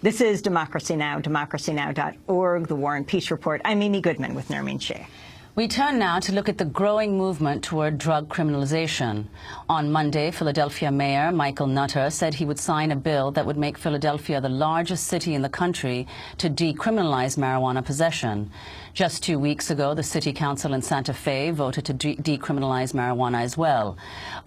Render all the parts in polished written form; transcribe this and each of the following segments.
This is Democracy Now!, democracynow.org, The War and Peace Report. I'm Amy Goodman with Nermeen Sheh. We turn now to look at the growing movement toward drug criminalization. On Monday, Philadelphia Mayor Michael Nutter said he would sign a bill that would make Philadelphia the largest city in the country to decriminalize marijuana possession. Just 2 weeks ago, the City Council in Santa Fe voted to decriminalize marijuana as well.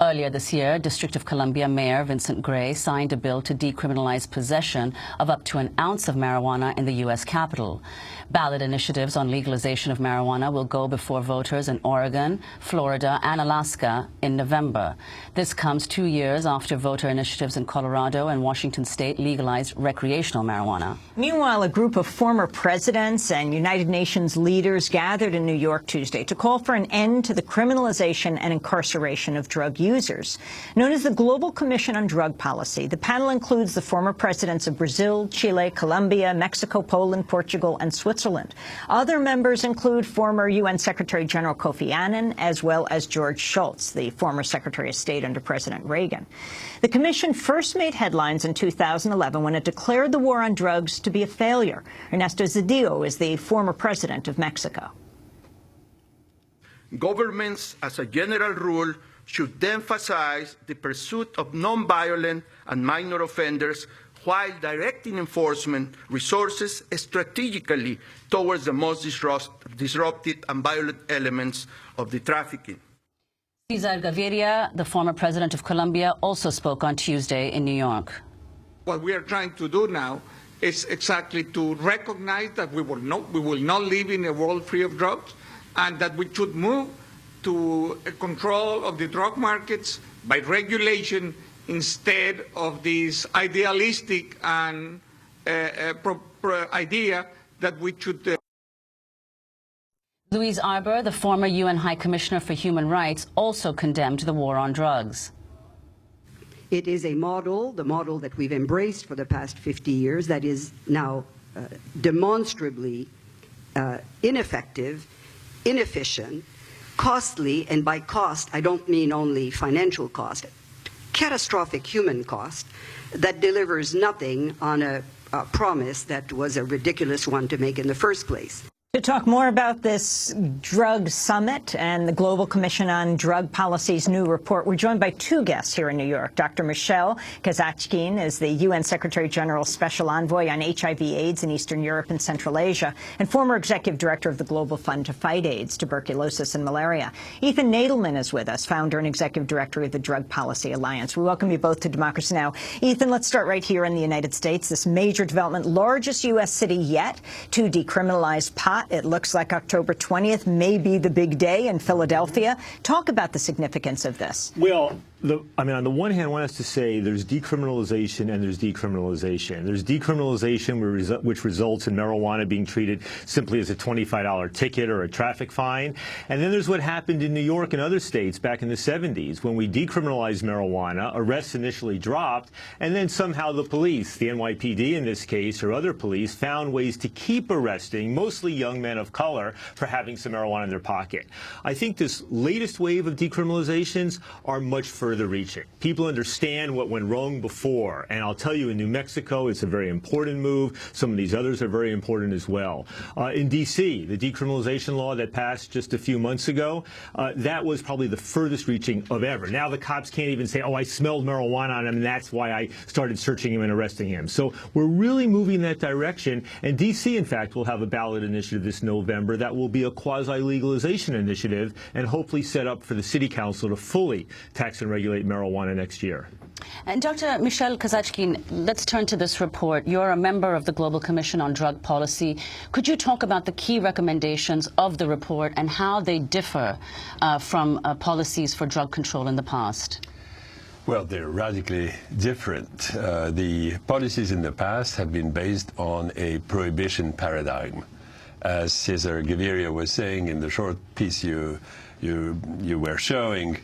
Earlier this year, District of Columbia Mayor Vincent Gray signed a bill to decriminalize possession of up to an ounce of marijuana in the U.S. Capitol. Ballot initiatives on legalization of marijuana will go before voters in Oregon, Florida, and Alaska in November. This comes 2 years after voter initiatives in Colorado and Washington State legalized recreational marijuana. Meanwhile, a group of former presidents and United Nations leaders gathered in New York Tuesday to call for an end to the criminalization and incarceration of drug users. Known as the Global Commission on Drug Policy, the panel includes the former presidents of Brazil, Chile, Colombia, Mexico, Poland, Portugal, and Switzerland. Other members include former UN Secretary General Kofi Annan, as well as George Shultz, the former Secretary of State under President Reagan. The commission first made headlines in 2011 when it declared the war on drugs to be a failure. Ernesto Zedillo is the former president of Mexico. Governments, as a general rule, should emphasize the pursuit of nonviolent and minor offenders while directing enforcement resources strategically towards the most disruptive and violent elements of the trafficking. Cesar Gaviria, the former president of Colombia, also spoke on Tuesday in New York. What we are trying to do now is exactly to recognize that we will not live in a world free of drugs, and that we should move to a control of the drug markets by regulation instead of this idealistic and idea that we should... Louise Arbour, the former UN High Commissioner for Human Rights, also condemned the war on drugs. It is a model, the model that we've embraced for the past 50 years, that is now demonstrably ineffective, inefficient, costly, and by cost, I don't mean only financial cost, catastrophic human cost that delivers nothing on a promise that was a ridiculous one to make in the first place. To talk more about this drug summit and the Global Commission on Drug Policy's new report, we're joined by two guests here in New York. Dr. Michelle Kazatchkine is the UN Secretary General's Special Envoy on HIV/AIDS in Eastern Europe and Central Asia, and former Executive Director of the Global Fund to Fight AIDS, Tuberculosis, and Malaria. Ethan Nadelman is with us, Founder and Executive Director of the Drug Policy Alliance. We welcome you both to Democracy Now! Ethan, let's start right here in the United States. This major development, largest U.S. city yet to decriminalize pot. It looks like October 20th may be the big day in Philadelphia. Talk about the significance of this. Well, on the one hand, I want us to say there's decriminalization and there's decriminalization. There's decriminalization which results in marijuana being treated simply as a $25 ticket or a traffic fine. And then there's what happened in New York and other states back in the 70s when we decriminalized marijuana. Arrests initially dropped, and then somehow the police, the NYPD in this case, or other police, found ways to keep arresting mostly young men of color for having some marijuana in their pocket. I think this latest wave of decriminalizations are much further reaching. People understand what went wrong before, and I'll tell you, in New Mexico, it's a very important move. Some of these others are very important as well. In D.C., the decriminalization law that passed just a few months ago, that was probably the furthest reaching of ever. Now the cops can't even say, oh, I smelled marijuana on him, and that's why I started searching him and arresting him. So we're really moving in that direction, and D.C., in fact, will have a ballot initiative this November that will be a quasi-legalization initiative and hopefully set up for the City Council to fully tax and regulate marijuana next year. And Dr. Michelle Kazatchkine, let's turn to this report. You're a member of the Global Commission on Drug Policy. Could you talk about the key recommendations of the report and how they differ from policies for drug control in the past? Well, they're radically different. The policies in the past have been based on a prohibition paradigm. As Cesar Gaviria was saying in the short piece you were showing,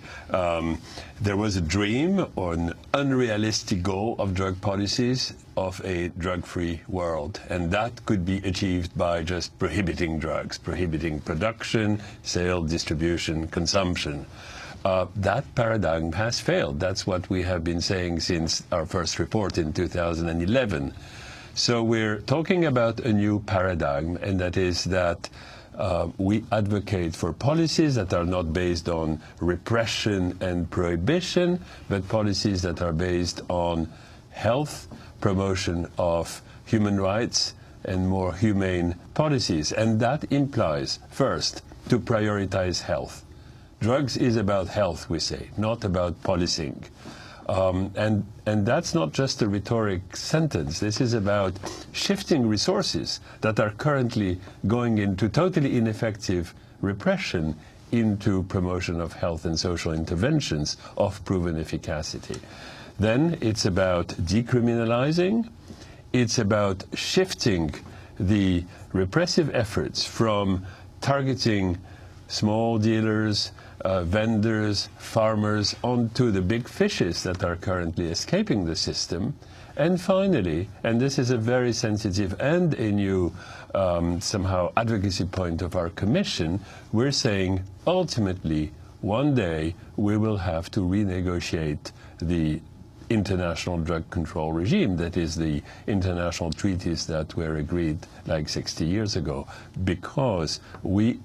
there was a dream or an unrealistic goal of drug policies of a drug-free world, and that could be achieved by just prohibiting drugs, prohibiting production, sale, distribution, consumption. That paradigm has failed. That's what we have been saying since our first report in 2011. So we're talking about a new paradigm, and that is that we advocate for policies that are not based on repression and prohibition, but policies that are based on health, promotion of human rights, and more humane policies. And that implies, first, to prioritize health. Drugs is about health, we say, not about policing. And that's not just a rhetoric sentence. This is about shifting resources that are currently going into totally ineffective repression into promotion of health and social interventions of proven efficacy. Then it's about decriminalizing. It's about shifting the repressive efforts from targeting small dealers, vendors, farmers, onto the big fishes that are currently escaping the system. And finally, and this is a very sensitive and a new somehow advocacy point of our commission, we're saying ultimately one day we will have to renegotiate the international drug control regime, that is the international treaties that were agreed like 60 years ago, because we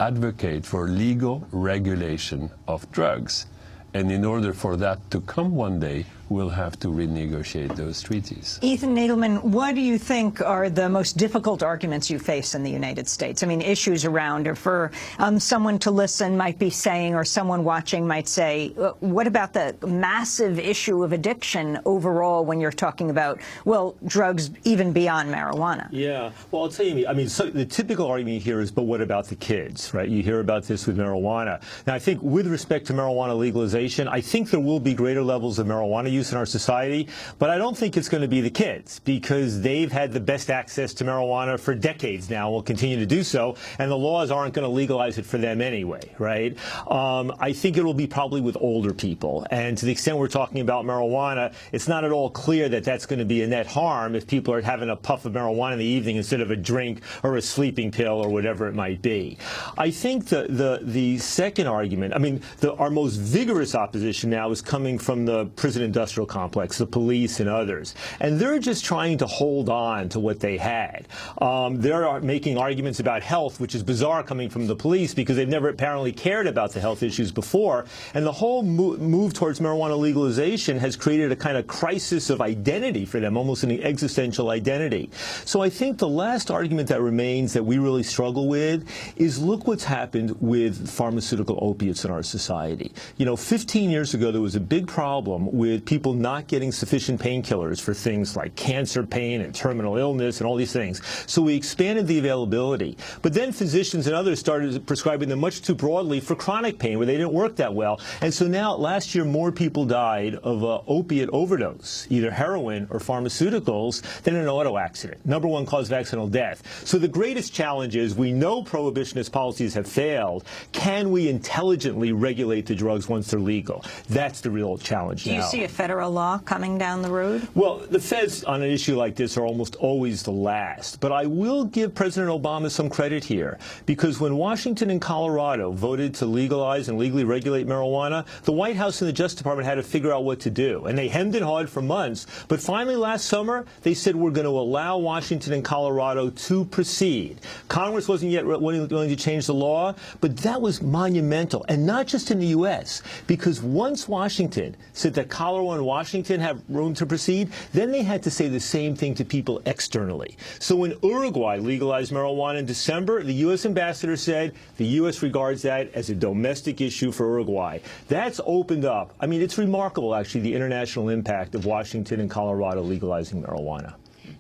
advocate for legal regulation of drugs. And in order for that to come one day, we'll have to renegotiate those treaties. Ethan Nadelman, what do you think are the most difficult arguments you face in the United States? I mean, issues around, or for someone to listen might be saying, or someone watching might say, what about the massive issue of addiction overall when you're talking about, well, drugs even beyond marijuana? Yeah, well, I'll tell you, I mean, so the typical argument here is, but what about the kids, right? You hear about this with marijuana. Now, I think with respect to marijuana legalization, I think there will be greater levels of marijuana use in our society, but I don't think it's going to be the kids, because they've had the best access to marijuana for decades now, will continue to do so, and the laws aren't going to legalize it for them anyway, right? I think it will be probably with older people, and to the extent we're talking about marijuana, it's not at all clear that that's going to be a net harm if people are having a puff of marijuana in the evening instead of a drink or a sleeping pill or whatever it might be. I think the second argument, I mean, our most vigorous opposition now is coming from the prison industrial complex, the police and others. And they're just trying to hold on to what they had. They're making arguments about health, which is bizarre coming from the police because they've never apparently cared about the health issues before. And the whole move towards marijuana legalization has created a kind of crisis of identity for them, almost an existential identity. So I think the last argument that remains that we really struggle with is, look what's happened with pharmaceutical opiates in our society. You know, 15 years ago, there was a big problem with people not getting sufficient painkillers for things like cancer pain and terminal illness and all these things. So we expanded the availability. But then physicians and others started prescribing them much too broadly for chronic pain, where they didn't work that well. And so now, last year, more people died of an opiate overdose, either heroin or pharmaceuticals, than in an auto accident. #1 cause of accidental death. So the greatest challenge is, we know prohibitionist policies have failed. Can we intelligently regulate the drugs once they're legal? That's the real challenge now. Do you see a federal law coming down the road? Well, the feds on an issue like this are almost always the last. But I will give President Obama some credit here, because when Washington and Colorado voted to legalize and legally regulate marijuana, the White House and the Justice Department had to figure out what to do. And they hemmed and hawed for months. But finally, last summer, they said, we're going to allow Washington and Colorado to proceed. Congress wasn't yet willing to change the law, but that was monumental. And not just in the U.S., because once Washington said that Colorado and Washington have room to proceed, then they had to say the same thing to people externally. So when Uruguay legalized marijuana in December, the U.S. ambassador said the U.S. regards that as a domestic issue for Uruguay. That's opened up. I mean, it's remarkable, actually, the international impact of Washington and Colorado legalizing marijuana.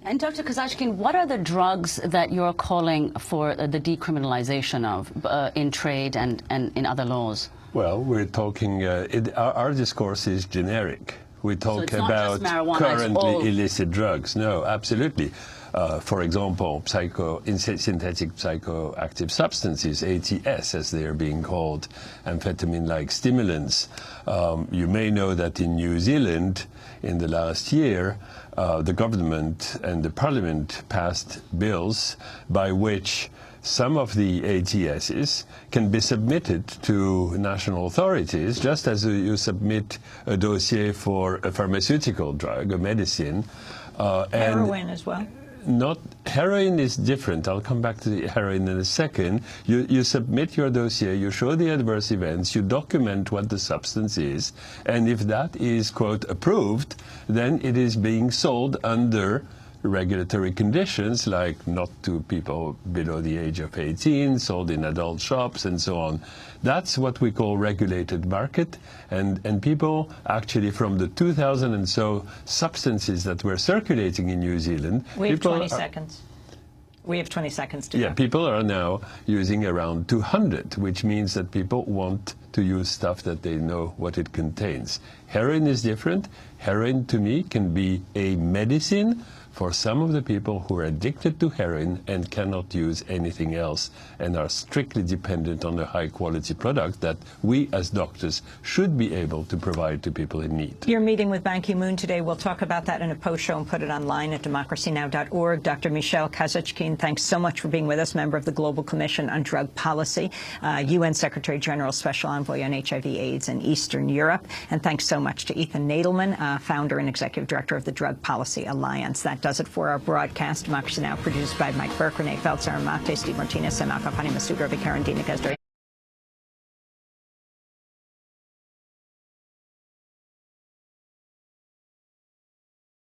And Dr. Kazachkin, what are the drugs that you're calling for the decriminalization of in trade and in other laws? Well, we're talking, our discourse is generic. We talk so about currently illicit drugs. No, absolutely. For example, synthetic psychoactive substances, ATS as they are being called, amphetamine-like stimulants. You may know that in New Zealand, in the last year, the government and the parliament passed bills by which some of the ATSs can be submitted to national authorities, just as you submit a dossier for a pharmaceutical drug, a medicine. Heroin as well? Not heroin is different. I'll come back to the heroin in a second. You submit your dossier, you show the adverse events, you document what the substance is, and if that is, quote, approved, then it is being sold under regulatory conditions, like not to people below the age of 18, sold in adult shops, and so on. That's what we call regulated market, and people actually from the 2000 and so substances that were circulating in New Zealand. We have 20 seconds. We have 20 seconds to go. Yeah, people are now using around 200, which means that people want to use stuff that they know what it contains. Heroin is different. Heroin, to me, can be a medicine for some of the people who are addicted to heroin and cannot use anything else and are strictly dependent on a high-quality product that we as doctors should be able to provide to people in need. You're meeting with Ban Ki-moon today. We'll talk about that in a post show and put it online at democracynow.org. Dr. Michel Kazatchkine, thanks so much for being with us, member of the Global Commission on Drug Policy, UN Secretary General Special Envoy on HIV/AIDS in Eastern Europe. And thanks so much to Ethan Nadelman, founder and executive director of the Drug Policy Alliance. That does it for our broadcast. Democracy Now! Produced by Mike Burke, Renee Feltzer, Mate, Steve Martinez, Samal Kapani, Masuda, Vikarandina Gazdari.